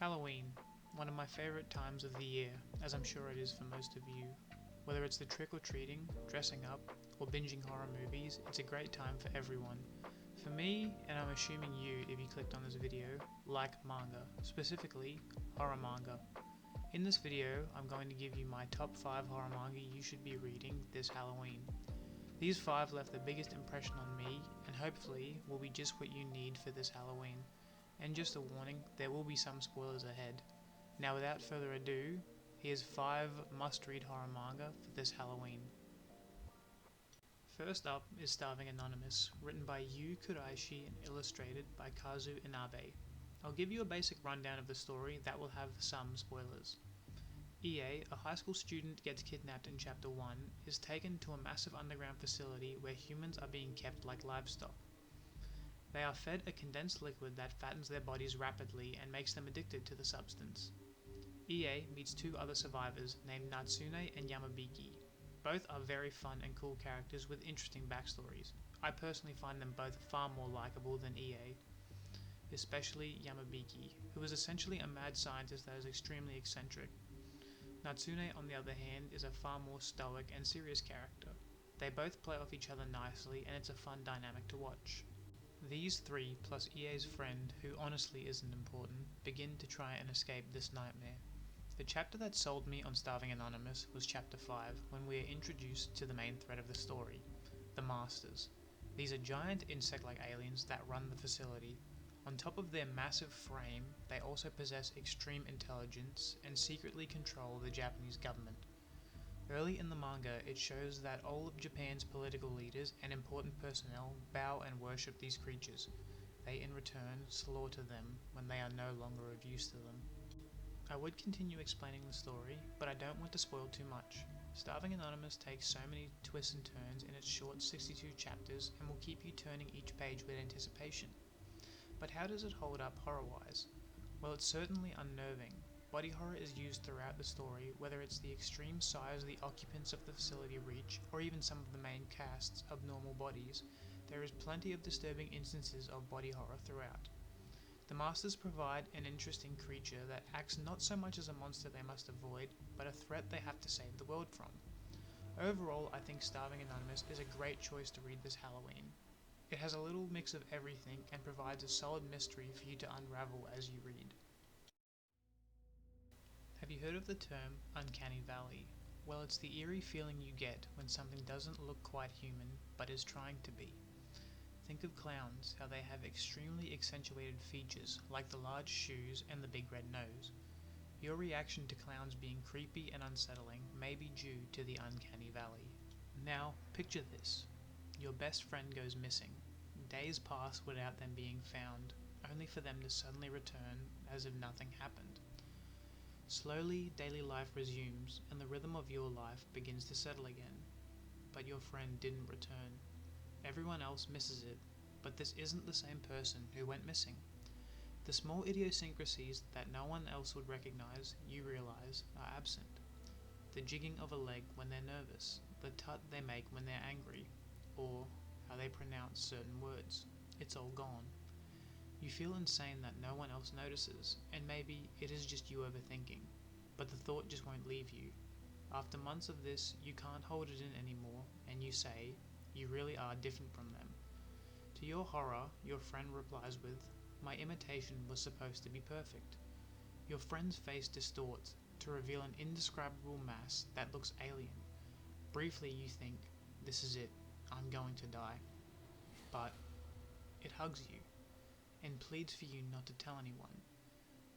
Halloween, one of my favourite times of the year, as I'm sure it is for most of you. Whether it's the trick-or-treating, dressing up, or binging horror movies, it's a great time for everyone. For me, and I'm assuming you if you clicked on this video, like manga, specifically horror manga. In this video, I'm going to give you my top 5 horror manga you should be reading this Halloween. These 5 left the biggest impression on me, and hopefully will be just what you need for this Halloween. And just a warning, there will be some spoilers ahead. Now without further ado, here's 5 must-read horror manga for this Halloween. First up is Starving Anonymous, written by Yu Kuraishi and illustrated by Kazu Inabe. I'll give you a basic rundown of the story that will have some spoilers. EA, a high school student, gets kidnapped in Chapter 1, is taken to a massive underground facility where humans are being kept like livestock. They are fed a condensed liquid that fattens their bodies rapidly and makes them addicted to the substance. EA meets 2 other survivors named Natsune and Yamabiki. Both are very fun and cool characters with interesting backstories. I personally find them both far more likable than EA, especially Yamabiki, who is essentially a mad scientist that is extremely eccentric. Natsune, on the other hand, is a far more stoic and serious character. They both play off each other nicely and it's a fun dynamic to watch. These 3, plus EA's friend, who honestly isn't important, begin to try and escape this nightmare. The chapter that sold me on Starving Anonymous was Chapter 5, when we are introduced to the main thread of the story, the Masters. These are giant insect-like aliens that run the facility. On top of their massive frame, they also possess extreme intelligence and secretly control the Japanese government. Early in the manga, it shows that all of Japan's political leaders and important personnel bow and worship these creatures. They in return slaughter them when they are no longer of use to them. I would continue explaining the story, but I don't want to spoil too much. Starving Anonymous takes so many twists and turns in its short 62 chapters and will keep you turning each page with anticipation. But how does it hold up horror-wise? Well, it's certainly unnerving. Body horror is used throughout the story, whether it's the extreme size the occupants of the facility reach, or even some of the main cast's abnormal bodies. There is plenty of disturbing instances of body horror throughout. The Masters provide an interesting creature that acts not so much as a monster they must avoid, but a threat they have to save the world from. Overall, I think Starving Anonymous is a great choice to read this Halloween. It has a little mix of everything and provides a solid mystery for you to unravel as you read. Have you heard of the term Uncanny Valley? Well, it's the eerie feeling you get when something doesn't look quite human, but is trying to be. Think of clowns, how they have extremely accentuated features, like the large shoes and the big red nose. Your reaction to clowns being creepy and unsettling may be due to the Uncanny Valley. Now, picture this. Your best friend goes missing. Days pass without them being found, only for them to suddenly return as if nothing happened. Slowly, daily life resumes, and the rhythm of your life begins to settle again. But your friend didn't return. Everyone else misses it, but this isn't the same person who went missing. The small idiosyncrasies that no one else would recognize, you realize, are absent. The jigging of a leg when they're nervous, the tut they make when they're angry, or how they pronounce certain words. It's all gone. You feel insane that no one else notices, and maybe it is just you overthinking, but the thought just won't leave you. After months of this, you can't hold it in anymore, and you say, you really are different from them. To your horror, your friend replies with, my imitation was supposed to be perfect. Your friend's face distorts to reveal an indescribable mass that looks alien. Briefly you think, this is it, I'm going to die. But it hugs you and pleads for you not to tell anyone.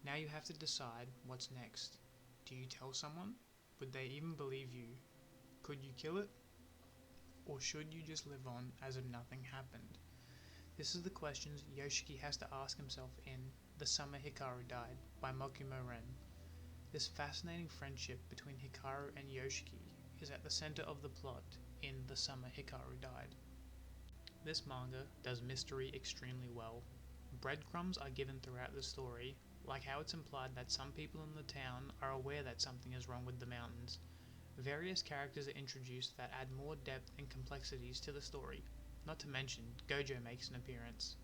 Now you have to decide what's next. Do you tell someone? Would they even believe you? Could you kill it? Or should you just live on as if nothing happened? This is the questions Yoshiki has to ask himself in The Summer Hikaru Died by Mokumo Ren. This fascinating friendship between Hikaru and Yoshiki is at the center of the plot in The Summer Hikaru Died. This manga does mystery extremely well. Breadcrumbs are given throughout the story, like how it's implied that some people in the town are aware that something is wrong with the mountains. Various characters are introduced that add more depth and complexities to the story. Not to mention, Gojo makes an appearance.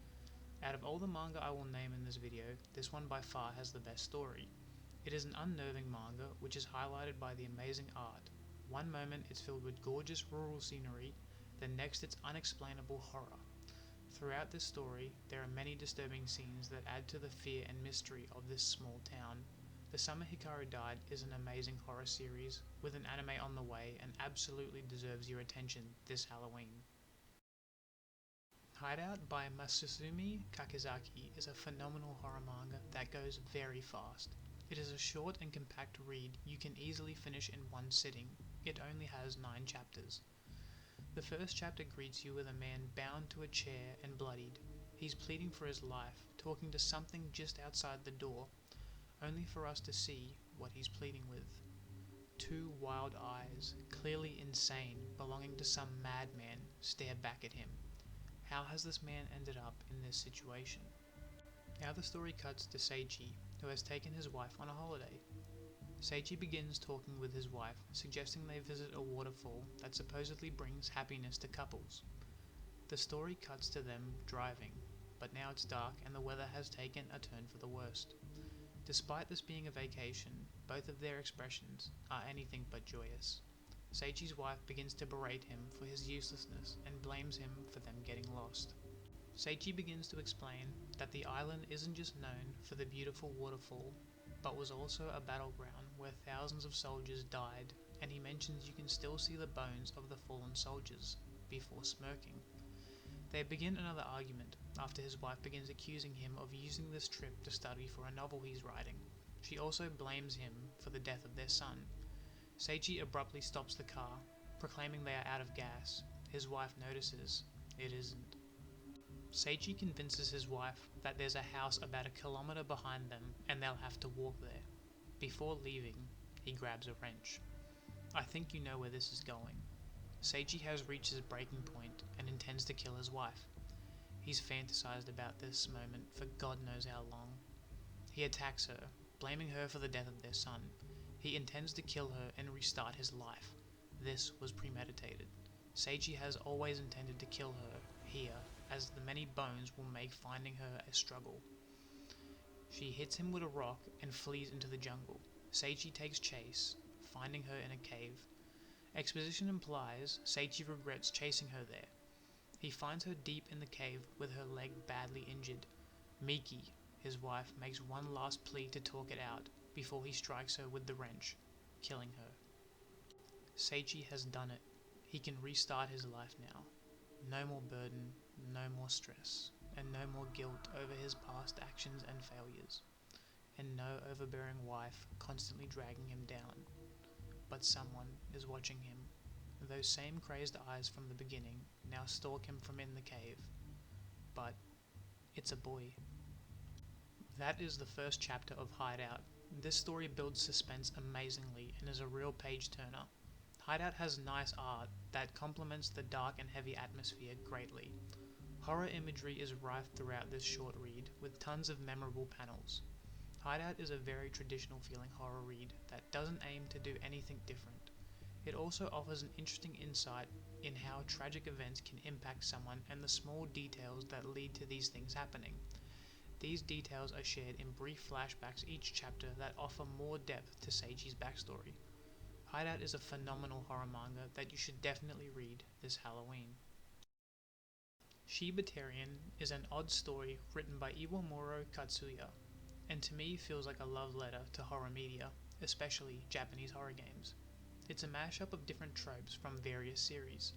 Out of all the manga I will name in this video, this one by far has the best story. It is an unnerving manga which is highlighted by the amazing art. One moment it's filled with gorgeous rural scenery, then next it's unexplainable horror. Throughout this story, there are many disturbing scenes that add to the fear and mystery of this small town. The Summer Hikaru Died is an amazing horror series with an anime on the way and absolutely deserves your attention this Halloween. Hideout by Masusumi Kakizaki is a phenomenal horror manga that goes very fast. It is a short and compact read you can easily finish in one sitting. It only has 9 chapters. The first chapter greets you with a man bound to a chair and bloodied. He's pleading for his life, talking to something just outside the door, only for us to see what he's pleading with. 2 wild eyes, clearly insane, belonging to some madman, stare back at him. How has this man ended up in this situation? Now the story cuts to Seiji, who has taken his wife on a holiday. Seiji begins talking with his wife, suggesting they visit a waterfall that supposedly brings happiness to couples. The story cuts to them driving, but now it's dark and the weather has taken a turn for the worst. Despite this being a vacation, both of their expressions are anything but joyous. Seiji's wife begins to berate him for his uselessness and blames him for them getting lost. Seiji begins to explain that the island isn't just known for the beautiful waterfall, but was also a battleground where thousands of soldiers died, and he mentions you can still see the bones of the fallen soldiers, before smirking. They begin another argument, after his wife begins accusing him of using this trip to study for a novel he's writing. She also blames him for the death of their son. Seiji abruptly stops the car, proclaiming they are out of gas. His wife notices it isn't. Seiji convinces his wife that there's a house about a kilometer behind them and they'll have to walk there. Before leaving, he grabs a wrench. I think you know where this is going. Seiji has reached his breaking point and intends to kill his wife. He's fantasized about this moment for God knows how long. He attacks her, blaming her for the death of their son. He intends to kill her and restart his life. This was premeditated. Seiji has always intended to kill her here, as the many bones will make finding her a struggle. She hits him with a rock and flees into the jungle. Seiji takes chase, finding her in a cave. Exposition implies Seiji regrets chasing her there. He finds her deep in the cave with her leg badly injured. Miki, his wife, makes one last plea to talk it out before he strikes her with the wrench, killing her. Seiji has done it. He can restart his life now. No more burden, no more stress, and no more guilt over his past actions and failures, and no overbearing wife constantly dragging him down. But someone is watching him. Those same crazed eyes from the beginning now stalk him from in the cave. But it's a boy. That is the first chapter of Hideout. This story builds suspense amazingly and is a real page-turner. Hideout has nice art that complements the dark and heavy atmosphere greatly. Horror imagery is rife throughout this short read, with tons of memorable panels. Hideout is a very traditional feeling horror read that doesn't aim to do anything different. It also offers an interesting insight in how tragic events can impact someone and the small details that lead to these things happening. These details are shared in brief flashbacks each chapter that offer more depth to Seiji's backstory. Hideout is a phenomenal horror manga that you should definitely read this Halloween. Shibatarian is an odd story written by Iwamuro Katsuya, and to me feels like a love letter to horror media, especially Japanese horror games. It's a mashup of different tropes from various series.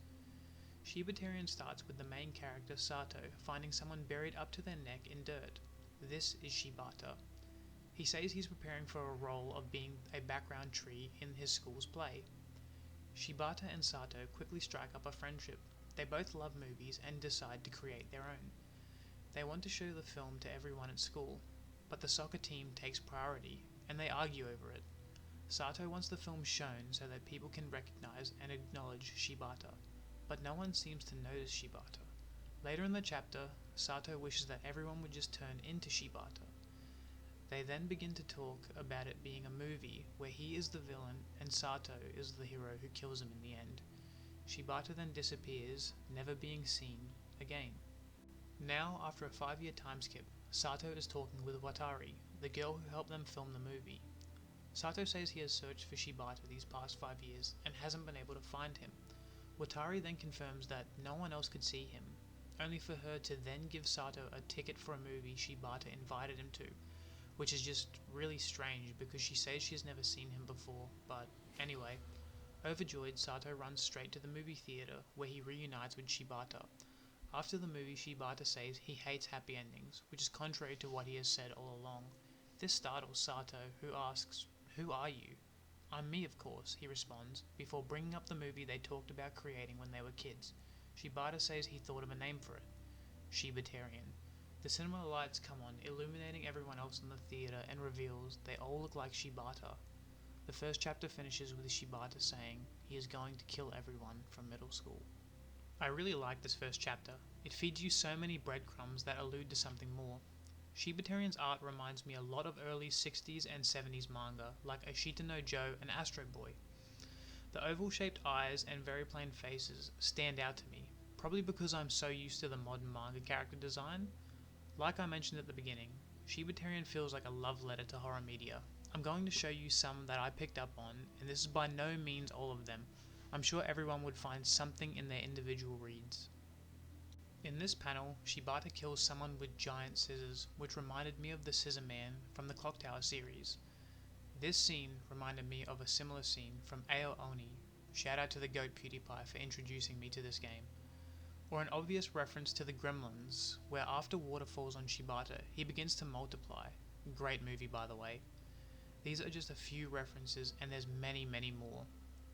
Shibatarian starts with the main character Sato finding someone buried up to their neck in dirt. This is Shibata. He says he's preparing for a role of being a background tree in his school's play. Shibata and Sato quickly strike up a friendship. They both love movies and decide to create their own. They want to show the film to everyone at school, but the soccer team takes priority, and they argue over it. Sato wants the film shown so that people can recognize and acknowledge Shibata, but no one seems to notice Shibata. Later in the chapter, Sato wishes that everyone would just turn into Shibata. They then begin to talk about it being a movie where he is the villain and Sato is the hero who kills him in the end. Shibata then disappears, never being seen again. Now, after a 5-year time skip, Sato is talking with Watari, the girl who helped them film the movie. Sato says he has searched for Shibata these past 5 years and hasn't been able to find him. Watari then confirms that no one else could see him, only for her to then give Sato a ticket for a movie Shibata invited him to, which is just really strange because she says she has never seen him before, but anyway. Overjoyed, Sato runs straight to the movie theatre where he reunites with Shibata. After the movie, Shibata says he hates happy endings, which is contrary to what he has said all along. This startles Sato, who asks, "Who are you?" "I'm me, of course," he responds, before bringing up the movie they talked about creating when they were kids. Shibata says he thought of a name for it: Shibatarian. The cinema lights come on, illuminating everyone else in the theatre, and reveals they all look like Shibata. The first chapter finishes with Shibata saying he is going to kill everyone from middle school. I really like this first chapter. It feeds you so many breadcrumbs that allude to something more. Shibatarian's art reminds me a lot of early 60s and 70s manga, like Ashita no Joe and Astro Boy. The oval-shaped eyes and very plain faces stand out to me, probably because I'm so used to the modern manga character design. Like I mentioned at the beginning, Shibatarian feels like a love letter to horror media. I'm going to show you some that I picked up on, and this is by no means all of them. I'm sure everyone would find something in their individual reads. In this panel, Shibata kills someone with giant scissors, which reminded me of the Scissor Man from the Clock Tower series. This scene reminded me of a similar scene from Ao Oni, shout out to the goat PewDiePie for introducing me to this game. Or an obvious reference to the Gremlins, where after water falls on Shibata, he begins to multiply. Great movie, by the way. These are just a few references, and there's many, many more.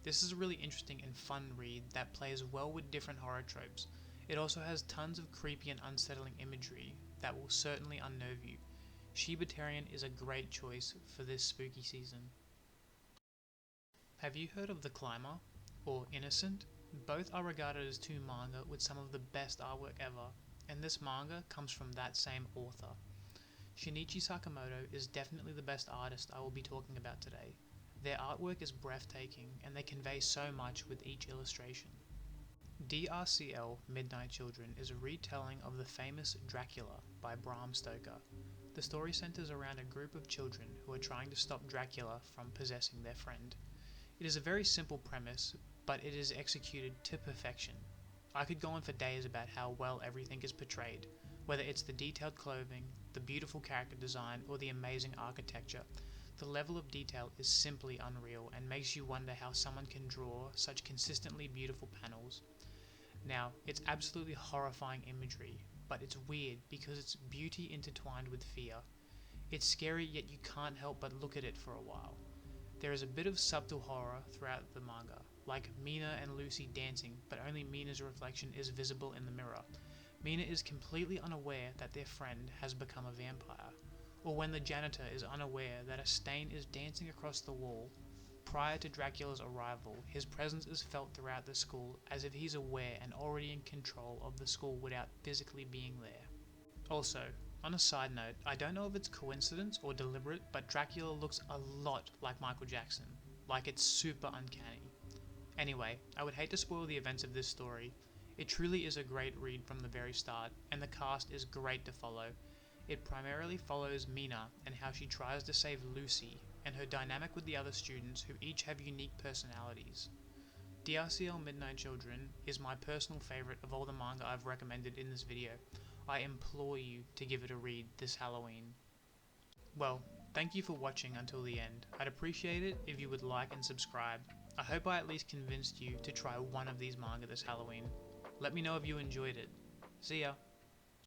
This is a really interesting and fun read that plays well with different horror tropes. It also has tons of creepy and unsettling imagery that will certainly unnerve you. Shibatarian is a great choice for this spooky season. Have you heard of The Climber or Innocent? Both are regarded as two manga with some of the best artwork ever, and this manga comes from that same author. Shinichi Sakamoto is definitely the best artist I will be talking about today. Their artwork is breathtaking, and they convey so much with each illustration. DRCL Midnight Children is a retelling of the famous Dracula by Bram Stoker. The story centers around a group of children who are trying to stop Dracula from possessing their friend. It is a very simple premise, but it is executed to perfection. I could go on for days about how well everything is portrayed, whether it's the detailed clothing, the beautiful character design, or the amazing architecture. The level of detail is simply unreal and makes you wonder how someone can draw such consistently beautiful panels. Now, it's absolutely horrifying imagery, but it's weird because it's beauty intertwined with fear. It's scary, yet you can't help but look at it for a while. There is a bit of subtle horror throughout the manga, like Mina and Lucy dancing, but only Mina's reflection is visible in the mirror. Mina is completely unaware that their friend has become a vampire, or when the janitor is unaware that a stain is dancing across the wall. Prior to Dracula's arrival, his presence is felt throughout the school as if he's aware and already in control of the school without physically being there. Also, on a side note, I don't know if it's coincidence or deliberate, but Dracula looks a lot like Michael Jackson. Like it's super uncanny. Anyway, I would hate to spoil the events of this story. It truly is a great read from the very start, and the cast is great to follow. It primarily follows Mina and how she tries to save Lucy, and her dynamic with the other students who each have unique personalities. DRCL Midnight Children is my personal favourite of all the manga I've recommended in this video. I implore you to give it a read this Halloween. Well, thank you for watching until the end. I'd appreciate it if you would like and subscribe. I hope I at least convinced you to try one of these manga this Halloween. Let me know if you enjoyed it. See ya!